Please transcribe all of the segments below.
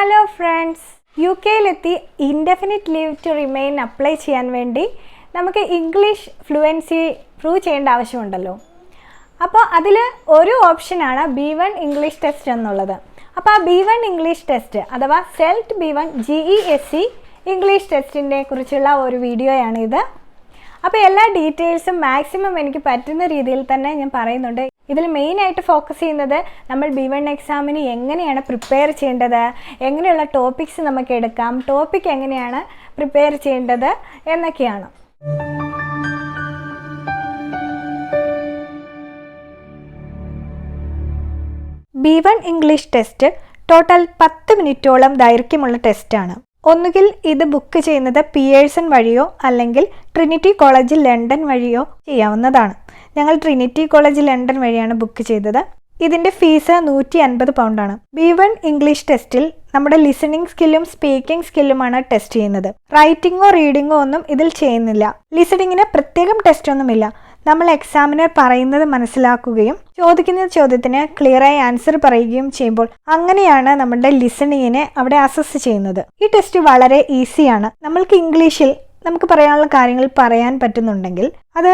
Hello friends, യു കെയിലെത്തി indefinite leave to remain apply ചെയ്യാൻ വേണ്ടി നമുക്ക് ഇംഗ്ലീഷ് ഫ്ലുവൻസി പ്രൂവ് ചെയ്യേണ്ട ആവശ്യമുണ്ടല്ലോ. അപ്പോൾ അതിൽ ഒരു ഓപ്ഷനാണ് B1 ഇംഗ്ലീഷ് ടെസ്റ്റ് എന്നുള്ളത്. അപ്പോൾ ആ B1 ഇംഗ്ലീഷ് ടെസ്റ്റ് അഥവാ സെൽറ്റ് B1 GESE ഇംഗ്ലീഷ് ടെസ്റ്റിനെ കുറിച്ചുള്ള ഒരു വീഡിയോയാണിത്. അപ്പോൾ എല്ലാ ഡീറ്റെയിൽസും മാക്സിമം എനിക്ക് പറ്റുന്ന രീതിയിൽ തന്നെ ഞാൻ പറയുന്നുണ്ട്. ഇതിൽ മെയിനായിട്ട് ഫോക്കസ് ചെയ്യുന്നത് നമ്മൾ B1 എക്സാമിന് എങ്ങനെയാണ് പ്രിപ്പയർ ചെയ്യേണ്ടത്, എങ്ങനെയുള്ള ടോപ്പിക്സ് നമുക്ക് എടുക്കാം, ടോപ്പിക് എങ്ങനെയാണ് പ്രിപ്പയർ ചെയ്യേണ്ടത് എന്നൊക്കെയാണ്. B1 ഇംഗ്ലീഷ് ടെസ്റ്റ് ടോട്ടൽ 10 മിനിറ്റോളം ദൈർഘ്യമുള്ള ടെസ്റ്റാണ്. ഒന്നുകിൽ ഇത് ബുക്ക് ചെയ്യുന്നത് പിയേഴ്സൺ വഴിയോ അല്ലെങ്കിൽ ട്രിനിറ്റി കോളേജ് ലണ്ടൻ വഴിയോ ചെയ്യാവുന്നതാണ്. ഞങ്ങൾ ട്രിനിറ്റി കോളേജ് ലണ്ടൻ വഴിയാണ് ബുക്ക് ചെയ്തത്. ഇതിൻ്റെ ഫീസ് £150. B1 ഇംഗ്ലീഷ് ടെസ്റ്റിൽ നമ്മുടെ ലിസണിങ് സ്കില്ലും സ്പീക്കിംഗ് സ്കില്ലുമാണ് ടെസ്റ്റ് ചെയ്യുന്നത്. റൈറ്റിങ്ങോ റീഡിങ്ങോ ഒന്നും ഇതിൽ ചെയ്യുന്നില്ല. ലിസണിങ്ങിന് പ്രത്യേകം ടെസ്റ്റ് ഒന്നുമില്ല. നമ്മൾ എക്സാമിനർ പറയുന്നത് മനസ്സിലാക്കുകയും ചോദിക്കുന്ന ചോദ്യത്തിന് ക്ലിയറായി ആൻസർ പറയുകയും ചെയ്യുമ്പോൾ അങ്ങനെയാണ് നമ്മുടെ ലിസണിങ്ങിനെ അവിടെ അസസ് ചെയ്യുന്നത്. ഈ ടെസ്റ്റ് വളരെ ഈസിയാണ്. നമ്മൾക്ക് ഇംഗ്ലീഷിൽ നമുക്ക് പറയാനുള്ള കാര്യങ്ങൾ പറയാൻ പറ്റുന്നുണ്ടെങ്കിൽ, അത്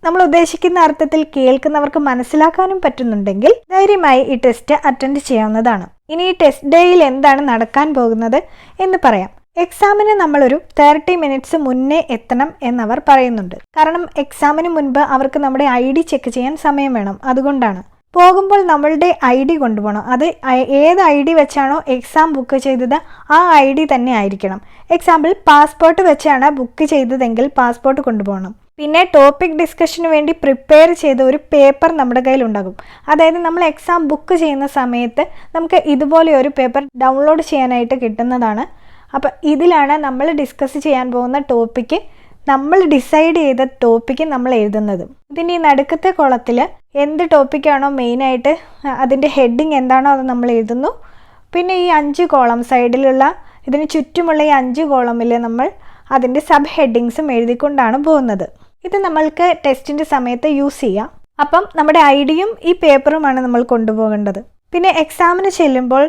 നമ്മൾ ഉദ്ദേശിക്കുന്ന അർത്ഥത്തിൽ കേൾക്കുന്നവർക്ക് മനസ്സിലാക്കാനും പറ്റുന്നുണ്ടെങ്കിൽ ധൈര്യമായി ഈ ടെസ്റ്റ് അറ്റൻഡ് ചെയ്യാവുന്നതാണ്. ഇനി ഈ ടെസ്റ്റ് ഡേയിൽ എന്താണ് നടക്കാൻ പോകുന്നത് എന്ന് പറയാം. എക്സാമിന് നമ്മളൊരു 30 മിനിറ്റ്സ് മുന്നേ എത്തണം എന്നവർ പറയുന്നുണ്ട്. കാരണം എക്സാമിന് മുൻപ് അവർക്ക് നമ്മുടെ ID ചെക്ക് ചെയ്യാൻ സമയം വേണം. അതുകൊണ്ടാണ് പോകുമ്പോൾ നമ്മളുടെ ID കൊണ്ടുപോകണം. അത് ഏത് ID വെച്ചാണോ എക്സാം ബുക്ക് ചെയ്തത് ആ ID തന്നെ ആയിരിക്കണം. എക്സാമ്പിൾ പാസ്പോർട്ട് വെച്ചാണ് ബുക്ക് ചെയ്തതെങ്കിൽ പാസ്പോർട്ട് കൊണ്ടുപോകണം. പിന്നെ ടോപ്പിക് ഡിസ്കഷന് വേണ്ടി പ്രിപ്പയർ ചെയ്ത ഒരു പേപ്പർ നമ്മുടെ കയ്യിലുണ്ടാകും. അതായത് നമ്മൾ എക്സാം ബുക്ക് ചെയ്യുന്ന സമയത്ത് നമുക്ക് ഇതുപോലെ ഒരു പേപ്പർ ഡൗൺലോഡ് ചെയ്യാനായിട്ട് കിട്ടുന്നതാണ്. അപ്പോൾ ഇതിലാണ് നമ്മൾ ഡിസ്കസ് ചെയ്യാൻ പോകുന്ന ടോപ്പിക്ക്, നമ്മൾ ഡിസൈഡ് ചെയ്ത ടോപ്പിക്ക് നമ്മൾ എഴുതുന്നത്. ഇതിൻ്റെ ഈ നടുക്കത്തെ കോളത്തിൽ എന്ത് ടോപ്പിക്കാണോ മെയിനായിട്ട് അതിൻ്റെ ഹെഡിങ് എന്താണോ അത് നമ്മൾ എഴുതുന്നു. പിന്നെ ഈ 5 കോളം സൈഡിലുള്ള ഇതിന് ചുറ്റുമുള്ള ഈ 5 കോളമിൽ നമ്മൾ അതിൻ്റെ സബ് ഹെഡിങ്സും എഴുതിക്കൊണ്ടാണ് പോകുന്നത്. ഇത് നമ്മൾക്ക് ടെസ്റ്റിൻ്റെ സമയത്ത് യൂസ് ചെയ്യാം. അപ്പം നമ്മുടെ IDയും ഈ പേപ്പറുമാണ് നമ്മൾ കൊണ്ടുപോകേണ്ടത്. പിന്നെ എക്സാമിന് ചെല്ലുമ്പോൾ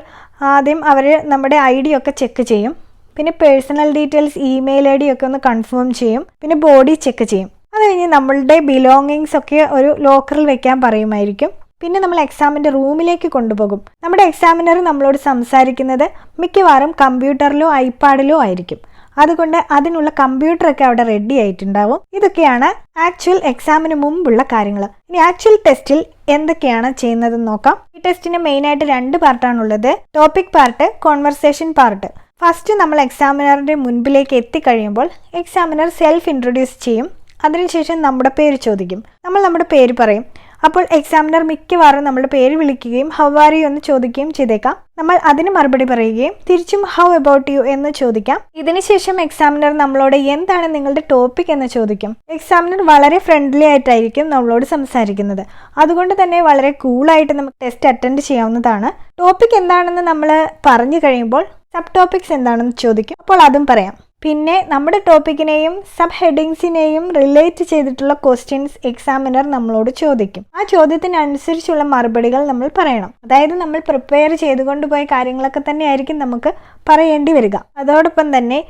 ആദ്യം അവർ നമ്മുടെ ID ഒക്കെ ചെക്ക് ചെയ്യും. പിന്നെ പേഴ്സണൽ ഡീറ്റെയിൽസ്, ഇമെയിൽ ID ഒക്കെ ഒന്ന് കൺഫേം ചെയ്യും. പിന്നെ ബോഡി ചെക്ക് ചെയ്യും. അത് കഴിഞ്ഞ് നമ്മളുടെ ബിലോങ്ങിങ്സ് ഒക്കെ ഒരു ലോക്കറിൽ വെക്കാൻ പറയുമായിരിക്കും. പിന്നെ നമ്മൾ എക്സാമിൻ്റെ റൂമിലേക്ക് കൊണ്ടുപോകും. നമ്മുടെ എക്സാമിനർ നമ്മളോട് സംസാരിക്കുന്നത് മിക്കവാറും കമ്പ്യൂട്ടറിലോ ഐപാഡിലോ ആയിരിക്കും. അതുകൊണ്ട് അതിനുള്ള കമ്പ്യൂട്ടറൊക്കെ അവിടെ റെഡി ആയിട്ടുണ്ടാവും. ഇതൊക്കെയാണ് ആക്ച്വൽ എക്സാമിന് മുമ്പുള്ള കാര്യങ്ങൾ. ഇനി ആക്ച്വൽ ടെസ്റ്റിൽ എന്തൊക്കെയാണ് ചെയ്യുന്നതെന്ന് നോക്കാം. ഈ ടെസ്റ്റിന് മെയിനായിട്ട് 2 പാർട്ടാണുള്ളത്. Topic part, conversation part. First നമ്മൾ എക്സാമിനറിൻ്റെ മുൻപിലേക്ക് എത്തിക്കഴിയുമ്പോൾ എക്സാമിനർ സെൽഫ് ഇൻട്രൊഡ്യൂസ് ചെയ്യും. അതിനുശേഷം നമ്മുടെ പേര് ചോദിക്കും. നമ്മൾ നമ്മുടെ പേര് പറയും. അപ്പോൾ എക്സാമിനർ മിക്കവാറും നമ്മുടെ പേര് വിളിക്കുകയും ഹൗ ആർ യു എന്ന് ചോദിക്കുകയും ചെയ്തേക്കാം. നമ്മൾ അതിന് മറുപടി പറയുകയും തിരിച്ചും ഹൗ അബൌട്ട് യു എന്ന് ചോദിക്കാം. ഇതിനുശേഷം എക്സാമിനർ നമ്മളോട് എന്താണ് നിങ്ങളുടെ ടോപ്പിക് എന്ന് ചോദിക്കും. എക്സാമിനർ വളരെ ഫ്രണ്ട്ലി ആയിട്ടായിരിക്കും നമ്മളോട് സംസാരിക്കുന്നത്. അതുകൊണ്ട് തന്നെ വളരെ കൂളായിട്ട് നമുക്ക് ടെസ്റ്റ് അറ്റൻഡ് ചെയ്യാവുന്നതാണ്. ടോപ്പിക് എന്താണെന്ന് നമ്മൾ പറഞ്ഞു കഴിയുമ്പോൾ സബ് ടോപ്പിക്സ് എന്താണെന്ന് ചോദിക്കും. അപ്പോൾ അതും പറയാം. പിന്നെ നമ്മുടെ ടോപ്പിക്കിനെയും സബ് ഹെഡിങ്സിനെയും റിലേറ്റ് ചെയ്തിട്ടുള്ള ക്വസ്റ്റ്യൻസ് എക്സാമിനർ നമ്മളോട് ചോദിക്കും. ആ ചോദ്യത്തിനനുസരിച്ചുള്ള മറുപടികൾ നമ്മൾ പറയണം. അതായത് നമ്മൾ പ്രിപ്പയർ ചെയ്തുകൊണ്ടുപോയ കാര്യങ്ങളൊക്കെ തന്നെ ആയിരിക്കും നമുക്ക് പറയേണ്ടി വരിക. അതോടൊപ്പം തന്നെ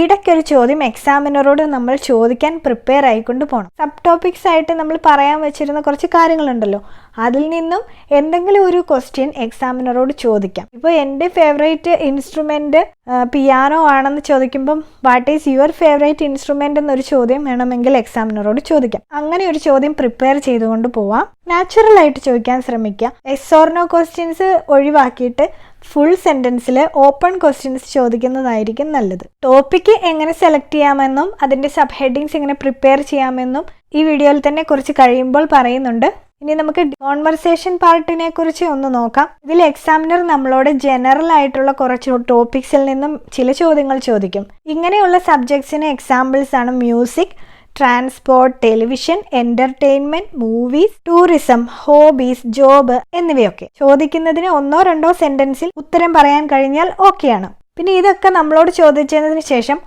ഇടയ്ക്കൊരു ചോദ്യം എക്സാമിനറോട് നമ്മൾ ചോദിക്കാൻ പ്രിപ്പയർ ആയിക്കൊണ്ട് പോകണം. സബ് ടോപ്പിക്സ് ആയിട്ട് നമ്മൾ പറയാൻ വെച്ചിരുന്ന കുറച്ച് കാര്യങ്ങളുണ്ടല്ലോ, അതിൽ നിന്നും എന്തെങ്കിലും ഒരു ക്വസ്റ്റ്യൻ എക്സാമിനറോട് ചോദിക്കാം. ഇപ്പോൾ എൻ്റെ ഫേവറേറ്റ് ഇൻസ്ട്രുമെൻറ്റ് പിയാനോ ആണെന്ന് ചോദിക്കുമ്പം what is your favourite instrument എന്നൊരു ചോദ്യം വേണമെങ്കിൽ എക്സാമിനറോട് ചോദിക്കാം. അങ്ങനെ ഒരു ചോദ്യം പ്രിപ്പയർ ചെയ്തുകൊണ്ട് പോവാം. നാച്ചുറൽ ആയിട്ട് ചോദിക്കാൻ ശ്രമിക്കുക. എസ് ഓർ നോ ക്വസ്റ്റ്യൻസ് ഒഴിവാക്കിയിട്ട് ഫുൾ സെൻറ്റൻസിൽ ഓപ്പൺ ക്വസ്റ്റ്യൻസ് ചോദിക്കുന്നതായിരിക്കും നല്ലത്. ടോപ്പിക്ക് എങ്ങനെ സെലക്ട് ചെയ്യാമെന്നും അതിൻ്റെ സബ് ഹെഡിങ്സ് എങ്ങനെ പ്രിപ്പയർ ചെയ്യാമെന്നും ഈ വീഡിയോയിൽ തന്നെ കുറച്ച് കഴിയുമ്പോൾ പറയുന്നുണ്ട്. ഇനി നമുക്ക് കോൺവെർസേഷൻ പാർട്ടിനെ കുറിച്ച് ഒന്ന് നോക്കാം. ഇതിൽ എക്സാമിനർ നമ്മളോട് ജനറൽ ആയിട്ടുള്ള കുറച്ച് ടോപ്പിക്സിൽ നിന്നും ചില ചോദ്യങ്ങൾ ചോദിക്കും. ഇങ്ങനെയുള്ള സബ്ജക്ട്സിന് എക്സാമ്പിൾസ് ആണ് music, transport, television, entertainment, movies, tourism, hobbies, job എന്നിവയൊക്കെ. ചോദിക്കുന്നതിന് 1-2 സെന്റൻസിൽ ഉത്തരം പറയാൻ കഴിഞ്ഞാൽ ഓക്കെയാണ്. പിന്നെ ഇതൊക്കെ നമ്മളോട് ചോദിച്ചതിന് ശേഷം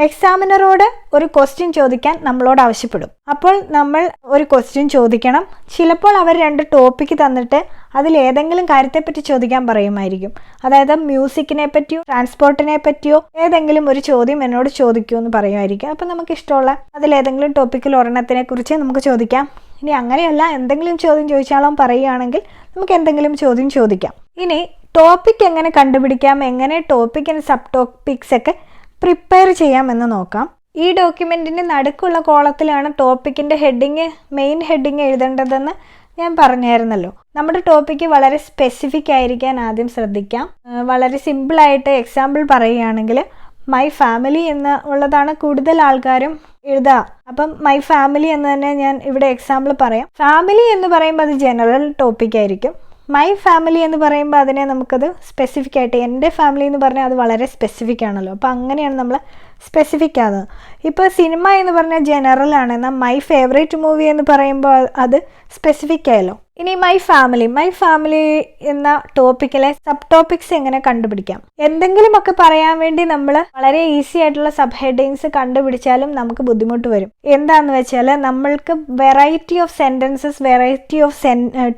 എക്സാമിനറോട് ഒരു ക്വസ്റ്റ്യൻ ചോദിക്കാൻ നമ്മളോട് ആവശ്യപ്പെടും. അപ്പോൾ നമ്മൾ ഒരു ക്വസ്റ്റ്യൻ ചോദിക്കണം. ചിലപ്പോൾ അവർ 2 ടോപ്പിക്ക് തന്നിട്ട് അതിലേതെങ്കിലും കാര്യത്തെപ്പറ്റി ചോദിക്കാൻ പറയുമായിരിക്കും. അതായത് മ്യൂസിക്കിനെ പറ്റിയോ ട്രാൻസ്പോർട്ടിനെ പറ്റിയോ ഏതെങ്കിലും ഒരു ചോദ്യം എന്നോട് ചോദിക്കൂ എന്ന് പറയുമായിരിക്കും. അപ്പം നമുക്ക് ഇഷ്ടമുള്ള അതിലേതെങ്കിലും ടോപ്പിക്കിൽ ഒരെണ്ണത്തിനെ കുറിച്ച് നമുക്ക് ചോദിക്കാം. ഇനി അങ്ങനെയല്ല, എന്തെങ്കിലും ചോദ്യം ചോദിച്ചാലും പറയുകയാണെങ്കിൽ നമുക്ക് എന്തെങ്കിലും ചോദ്യം ചോദിക്കാം. ഇനി ടോപ്പിക് എങ്ങനെ കണ്ടുപിടിക്കാം, എങ്ങനെ ടോപ്പിക്കിന് സബ് ടോപ്പിക്സ് ഒക്കെ പ്രിപ്പയർ ചെയ്യാമെന്ന് നോക്കാം. ഈ ഡോക്യുമെൻറ്റിൻ്റെ നടുക്കുള്ള കോളത്തിലാണ് ടോപ്പിക്കിൻ്റെ മെയിൻ ഹെഡിങ് എഴുതേണ്ടതെന്ന് ഞാൻ പറഞ്ഞായിരുന്നല്ലോ. നമ്മുടെ ടോപ്പിക്ക് വളരെ സ്പെസിഫിക് ആയിരിക്കാൻ ആദ്യം ശ്രദ്ധിക്കാം. വളരെ സിമ്പിളായിട്ട് എക്സാമ്പിൾ പറയുകയാണെങ്കിൽ മൈ ഫാമിലി ഉള്ളതാണ് കൂടുതൽ ആൾക്കാരും എഴുതുക. അപ്പം മൈ ഫാമിലി എന്ന് തന്നെ ഞാൻ ഇവിടെ എക്സാമ്പിൾ പറയാം. ഫാമിലി എന്ന് പറയുമ്പോൾ അത് ജനറൽ ടോപ്പിക് ആയിരിക്കും. മൈ ഫാമിലി എന്ന് പറയുമ്പോൾ അതിനെ നമുക്കത് സ്പെസിഫിക് ആയിട്ട്, എൻ്റെ ഫാമിലി എന്ന് പറഞ്ഞാൽ അത് വളരെ സ്പെസിഫിക് ആണല്ലോ. അപ്പോൾ അങ്ങനെയാണ് നമ്മൾ സ്പെസിഫിക് ആകുന്നത്. ഇപ്പോൾ സിനിമ എന്ന് പറഞ്ഞാൽ ജനറൽ ആണ്, എന്നാൽ മൈ ഫേവറേറ്റ് മൂവി എന്ന് പറയുമ്പോൾ അത് സ്പെസിഫിക് ആയല്ലോ. ഇനി മൈ ഫാമിലി എന്ന ടോപ്പിക്കിലെ സബ് ടോപ്പിക്സ് എങ്ങനെ കണ്ടുപിടിക്കാം? എന്തെങ്കിലുമൊക്കെ പറയാൻ വേണ്ടി നമ്മൾ വളരെ ഈസി ആയിട്ടുള്ള സബ് ഹെഡിങ്സ് കണ്ടുപിടിച്ചാലും നമുക്ക് ബുദ്ധിമുട്ട് വരും. എന്താന്ന് വെച്ചാൽ നമ്മൾക്ക് variety of sentences, variety of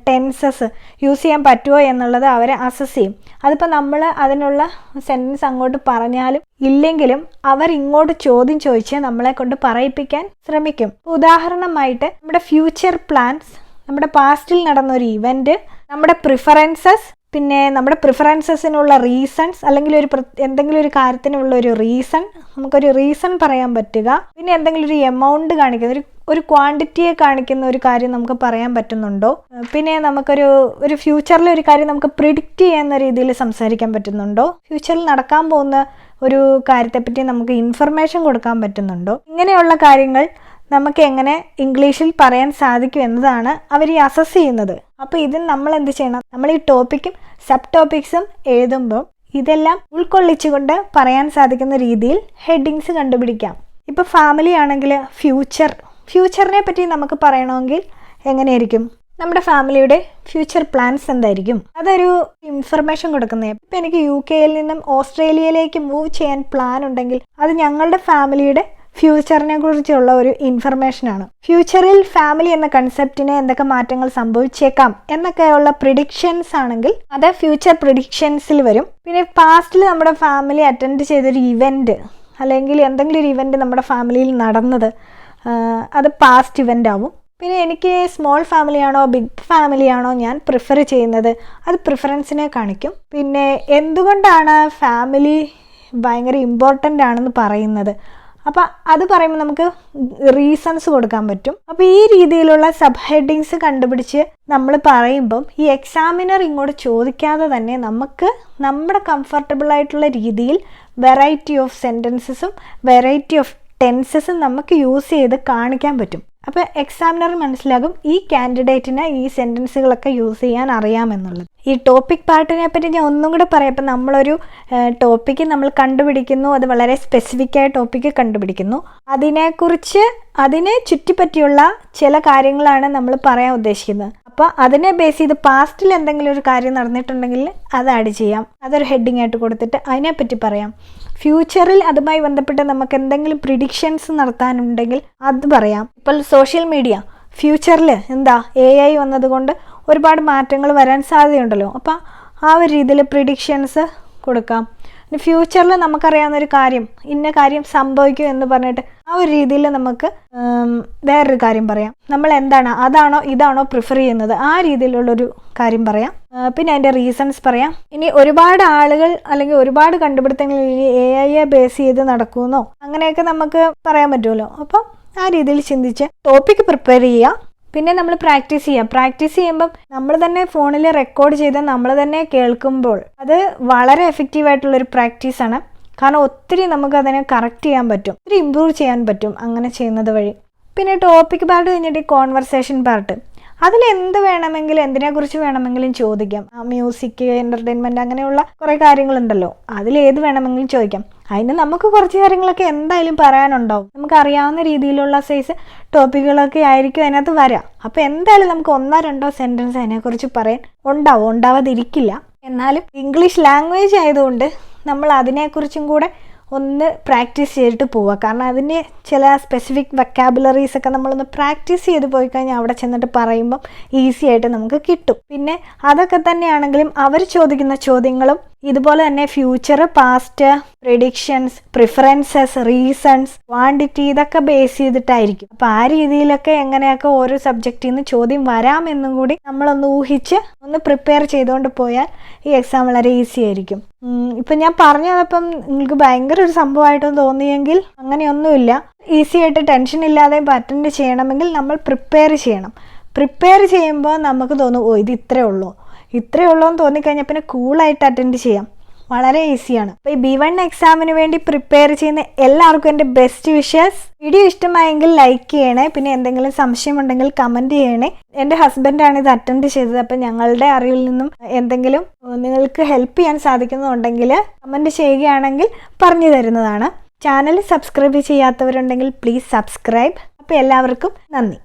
tenses use ചെയ്യാൻ പറ്റുമോ എന്നുള്ളത് അവരെ അസസ് ചെയ്യും. അതിപ്പോൾ നമ്മൾ അതിനുള്ള സെൻറ്റൻസ് അങ്ങോട്ട് പറഞ്ഞാലും ഇല്ലെങ്കിലും അവർ ഇങ്ങോട്ട് ചോദ്യം ചോദിച്ച് നമ്മളെ കൊണ്ട് പറയിപ്പിക്കാൻ ശ്രമിക്കും. ഉദാഹരണമായിട്ട് നമ്മുടെ ഫ്യൂച്ചർ പ്ലാൻസ്, നമ്മുടെ പാസ്റ്റിൽ നടന്നൊരു ഇവൻറ്റ്, നമ്മുടെ പ്രിഫറൻസസ്, പിന്നെ നമ്മുടെ പ്രിഫറൻസസിനുള്ള റീസൺസ്, അല്ലെങ്കിൽ എന്തെങ്കിലും ഒരു കാര്യത്തിനുള്ള ഒരു റീസൺ, നമുക്കൊരു റീസൺ പറയാൻ പറ്റുക. പിന്നെ എന്തെങ്കിലും ഒരു എമൗണ്ട് കാണിക്കുന്ന ഒരു ക്വാണ്ടിറ്റിയെ കാണിക്കുന്ന ഒരു കാര്യം നമുക്ക് പറയാൻ പറ്റുന്നുണ്ടോ? പിന്നെ നമുക്കൊരു ഫ്യൂച്ചറിലെ ഒരു കാര്യം നമുക്ക് പ്രിഡിക്റ്റ് ചെയ്യുന്ന രീതിയിൽ സംസാരിക്കാൻ പറ്റുന്നുണ്ടോ? ഫ്യൂച്ചറിൽ നടക്കാൻ പോകുന്ന ഒരു കാര്യത്തെപ്പറ്റി നമുക്ക് ഇൻഫർമേഷൻ കൊടുക്കാൻ പറ്റുന്നുണ്ടോ? ഇങ്ങനെയുള്ള കാര്യങ്ങൾ നമുക്ക് എങ്ങനെ ഇംഗ്ലീഷിൽ പറയാൻ സാധിക്കും എന്നതാണ് അവർ ഈ അസസ് ചെയ്യുന്നത്. അപ്പോൾ ഇതിന് നമ്മൾ എന്ത് ചെയ്യണം? നമ്മൾ ഈ ടോപ്പിക്കും സബ് ടോപ്പിക്സും എഴുതുമ്പോൾ ഇതെല്ലാം ഉൾക്കൊള്ളിച്ചുകൊണ്ട് പറയാൻ സാധിക്കുന്ന രീതിയിൽ ഹെഡിങ്സ് കണ്ടുപിടിക്കാം. ഇപ്പോൾ ഫാമിലി ആണെങ്കിൽ ഫ്യൂച്ചറിനെ പറ്റി നമുക്ക് പറയണമെങ്കിൽ എങ്ങനെയായിരിക്കും? നമ്മുടെ ഫാമിലിയുടെ ഫ്യൂച്ചർ പ്ലാൻസ് എന്തായിരിക്കും? അതൊരു ഇൻഫർമേഷൻ കൊടുക്കുന്നത്. ഇപ്പം എനിക്ക് UK-യിൽ നിന്നും ഓസ്ട്രേലിയയിലേക്ക് മൂവ് ചെയ്യാൻ പ്ലാൻ ഉണ്ടെങ്കിൽ അത് ഞങ്ങളുടെ ഫാമിലിയുടെ ഫ്യൂച്ചറിനെ കുറിച്ചുള്ള ഒരു ഇൻഫർമേഷനാണ്. ഫ്യൂച്ചറിൽ ഫാമിലി എന്ന കൺസെപ്റ്റിന് എന്തൊക്കെ മാറ്റങ്ങൾ സംഭവിച്ചേക്കാം എന്നൊക്കെയുള്ള പ്രിഡിക്ഷൻസ് ആണെങ്കിൽ അത് ഫ്യൂച്ചർ പ്രിഡിക്ഷൻസിൽ വരും. പിന്നെ പാസ്റ്റിൽ നമ്മുടെ ഫാമിലി അറ്റൻഡ് ചെയ്തൊരു ഇവൻറ്റ്, അല്ലെങ്കിൽ എന്തെങ്കിലും ഒരു ഇവൻറ്റ് നമ്മുടെ ഫാമിലിയിൽ നടന്നത്, അത് പാസ്റ്റ് ഇവൻ്റ് ആവും. പിന്നെ എനിക്ക് സ്മോൾ ഫാമിലിയാണോ ബിഗ് ഫാമിലിയാണോ ഞാൻ പ്രിഫർ ചെയ്യുന്നത്, അത് പ്രിഫറൻസിനെ കാണിക്കും. പിന്നെ എന്തുകൊണ്ടാണ് ഫാമിലി ഭയങ്കര ഇമ്പോർട്ടൻ്റ് ആണെന്ന് പറയുന്നത്, അപ്പോൾ അത് പറയുമ്പോൾ നമുക്ക് റീസൺസ് കൊടുക്കാൻ പറ്റും. അപ്പോൾ ഈ രീതിയിലുള്ള സബ് ഹെഡിങ്സ് കണ്ടുപിടിച്ച് നമ്മൾ പറയുമ്പം ഈ എക്സാമിനർ ഇങ്ങോട്ട് ചോദിക്കാതെ തന്നെ നമുക്ക് നമ്മുടെ കംഫർട്ടബിൾ ആയിട്ടുള്ള രീതിയിൽ വെറൈറ്റി ഓഫ് സെൻറ്റൻസസും വെറൈറ്റി ഓഫ് ടെൻസസും നമുക്ക് യൂസ് ചെയ്ത് കാണിക്കാൻ പറ്റും. അപ്പോൾ എക്സാമിനർ മനസ്സിലാകും ഈ കാൻഡിഡേറ്റിന് ഈ സെൻറ്റൻസുകളൊക്കെ യൂസ് ചെയ്യാൻ അറിയാമെന്നുള്ളത്. ഈ ടോപ്പിക് പാർട്ടിനെ പറ്റി ഞാൻ ഒന്നും കൂടെ പറയാം. ഇപ്പം നമ്മളൊരു ടോപ്പിക്ക് നമ്മൾ കണ്ടുപിടിക്കുന്നു, അത് വളരെ സ്പെസിഫിക്കായ ടോപ്പിക്ക് കണ്ടുപിടിക്കുന്നു, അതിനെ ചുറ്റിപ്പറ്റിയുള്ള ചില കാര്യങ്ങളാണ് നമ്മൾ പറയാൻ ഉദ്ദേശിക്കുന്നത്. അപ്പോൾ അതിനെ ബേസ് ചെയ്ത് പാസ്റ്റിൽ എന്തെങ്കിലും ഒരു കാര്യം നടന്നിട്ടുണ്ടെങ്കിൽ അത് ആഡ് ചെയ്യാം, അതൊരു ഹെഡിങ് ആയിട്ട് കൊടുത്തിട്ട് അതിനെപ്പറ്റി പറയാം. ഫ്യൂച്ചറിൽ അതുമായി ബന്ധപ്പെട്ട് നമുക്ക് എന്തെങ്കിലും പ്രിഡിക്ഷൻസ് നടത്താനുണ്ടെങ്കിൽ അത് പറയാം. ഇപ്പോൾ സോഷ്യൽ മീഡിയ ഫ്യൂച്ചറിൽ എന്താ AI വന്നതുകൊണ്ട് ഒരുപാട് മാറ്റങ്ങൾ വരാൻ സാധ്യതയുണ്ടല്ലോ, അപ്പോൾ ആ ഒരു രീതിയിൽ പ്രിഡിക്ഷൻസ് കൊടുക്കാം. ഇനി ഫ്യൂച്ചറിൽ നമുക്കറിയാവുന്നൊരു കാര്യം, ഇന്ന കാര്യം സംഭവിക്കും എന്ന് പറഞ്ഞിട്ട് ആ ഒരു രീതിയിൽ നമുക്ക് വേറൊരു കാര്യം പറയാം. നമ്മൾ അതാണോ ഇതാണോ പ്രിഫർ ചെയ്യുന്നത്, ആ രീതിയിലുള്ളൊരു കാര്യം പറയാം. പിന്നെ അതിൻ്റെ റീസൺസ് പറയാം. ഇനി ഒരുപാട് ആളുകൾ അല്ലെങ്കിൽ ഒരുപാട് കണ്ടുപിടുത്തങ്ങൾ ഇനി AI ബേസ് ചെയ്ത് നടക്കുമെന്നോ അങ്ങനെയൊക്കെ നമുക്ക് പറയാൻ പറ്റുമല്ലോ. അപ്പം ആ രീതിയിൽ ചിന്തിച്ച് ടോപ്പിക്ക് പ്രിപ്പയർ ചെയ്യുക. പിന്നെ നമ്മൾ പ്രാക്ടീസ് ചെയ്യുമ്പം നമ്മൾ തന്നെ ഫോണിൽ റെക്കോർഡ് ചെയ്ത് നമ്മൾ തന്നെ കേൾക്കുമ്പോൾ അത് വളരെ എഫക്റ്റീവായിട്ടുള്ളൊരു പ്രാക്ടീസാണ്. കാരണം ഒത്തിരി നമുക്കതിനെ കറക്റ്റ് ചെയ്യാൻ പറ്റും, ഒത്തിരി ഇമ്പ്രൂവ് ചെയ്യാൻ പറ്റും അങ്ങനെ ചെയ്യുന്നത് വഴി. പിന്നെ ടോപ്പിക് പാർട്ട് കഴിഞ്ഞിട്ട് ഈ കോൺവെർസേഷൻ പാർട്ട്, അതിലെന്ത് വേണമെങ്കിലും എന്തിനെക്കുറിച്ച് വേണമെങ്കിലും ചോദിക്കാം. മ്യൂസിക്, എൻ്റർടൈൻമെൻറ്റ്, അങ്ങനെയുള്ള കുറേ കാര്യങ്ങളുണ്ടല്ലോ, അതിലേത് വേണമെങ്കിലും ചോദിക്കാം. അതിന് നമുക്ക് കുറച്ച് കാര്യങ്ങളൊക്കെ എന്തായാലും പറയാനുണ്ടാവും. നമുക്ക് അറിയാവുന്ന രീതിയിലുള്ള സൈസ് ടോപ്പിക്കുകളൊക്കെ ആയിരിക്കും അതിനകത്ത് വരാം. അപ്പോൾ എന്തായാലും നമുക്ക് 1-2 സെൻറ്റൻസ് അതിനെക്കുറിച്ച് പറയാൻ ഉണ്ടാവാതിരിക്കില്ല. എന്നാലും ഇംഗ്ലീഷ് ലാംഗ്വേജ് ആയതുകൊണ്ട് നമ്മൾ അതിനെക്കുറിച്ചും കൂടെ ഒന്ന് പ്രാക്ടീസ് ചെയ്തിട്ട് പോവുക. കാരണം അതിന് ചില സ്പെസിഫിക് വെക്കാബുലറീസ് ഒക്കെ നമ്മളൊന്ന് പ്രാക്ടീസ് ചെയ്ത് പോയി കഴിഞ്ഞാൽ അവിടെ ചെന്നിട്ട് പറയുമ്പം ഈസി ആയിട്ട് നമുക്ക് കിട്ടും. പിന്നെ അതൊക്കെ തന്നെയാണെങ്കിലും അവർ ചോദിക്കുന്ന ചോദ്യങ്ങളും ഇതുപോലെ തന്നെ future, past, predictions, preferences, reasons, quantity ഇതൊക്കെ ബേസ് ചെയ്തിട്ടായിരിക്കും. അപ്പോൾ ആ രീതിയിലൊക്കെ എങ്ങനെയൊക്കെ ഓരോ സബ്ജക്റ്റിൽ നിന്ന് ചോദ്യം വരാമെന്നും കൂടി നമ്മളൊന്ന് ഊഹിച്ച് ഒന്ന് പ്രിപ്പയർ ചെയ്തുകൊണ്ട് പോയാൽ ഈ എക്സാം വളരെ ഈസി ആയിരിക്കും. ഇപ്പം ഞാൻ പറഞ്ഞതപ്പം നിങ്ങൾക്ക് ഭയങ്കര ഒരു സംഭവമായിട്ടൊന്നും തോന്നിയെങ്കിൽ അങ്ങനെയൊന്നുമില്ല. ഈസി ആയിട്ട് ടെൻഷൻ ഇല്ലാതെ അറ്റൻഡ് ചെയ്യണമെങ്കിൽ നമ്മൾ പ്രിപ്പയർ ചെയ്യണം. പ്രിപ്പയർ ചെയ്യുമ്പോൾ നമുക്ക് തോന്നും ഇത് ഇത്രയേ ഉള്ളൂ എന്ന് തോന്നിക്കഴിഞ്ഞാൽ പിന്നെ കൂളായിട്ട് അറ്റൻഡ് ചെയ്യാം. വളരെ ഈസിയാണ്. അപ്പോൾ ഈ B1 എക്സാമിന് വേണ്ടി പ്രിപ്പയർ ചെയ്യുന്ന എല്ലാവർക്കും എൻ്റെ ബെസ്റ്റ് വിഷസ്. വീഡിയോ ഇഷ്ടമായെങ്കിൽ ലൈക്ക് ചെയ്യണേ. പിന്നെ എന്തെങ്കിലും സംശയമുണ്ടെങ്കിൽ കമൻറ്റ് ചെയ്യണേ. എൻ്റെ ഹസ്ബൻഡാണ് ഇത് അറ്റൻഡ് ചെയ്തത്. അപ്പം ഞങ്ങളുടെ അറിവിൽ നിന്നും എന്തെങ്കിലും നിങ്ങൾക്ക് ഹെൽപ്പ് ചെയ്യാൻ സാധിക്കുന്നുണ്ടെങ്കിൽ കമൻറ്റ് ചെയ്യുകയാണെങ്കിൽ പറഞ്ഞു തരുന്നതാണ്. ചാനൽ സബ്സ്ക്രൈബ് ചെയ്യാത്തവരുണ്ടെങ്കിൽ പ്ലീസ് സബ്സ്ക്രൈബ്. അപ്പോൾ എല്ലാവർക്കും നന്ദി.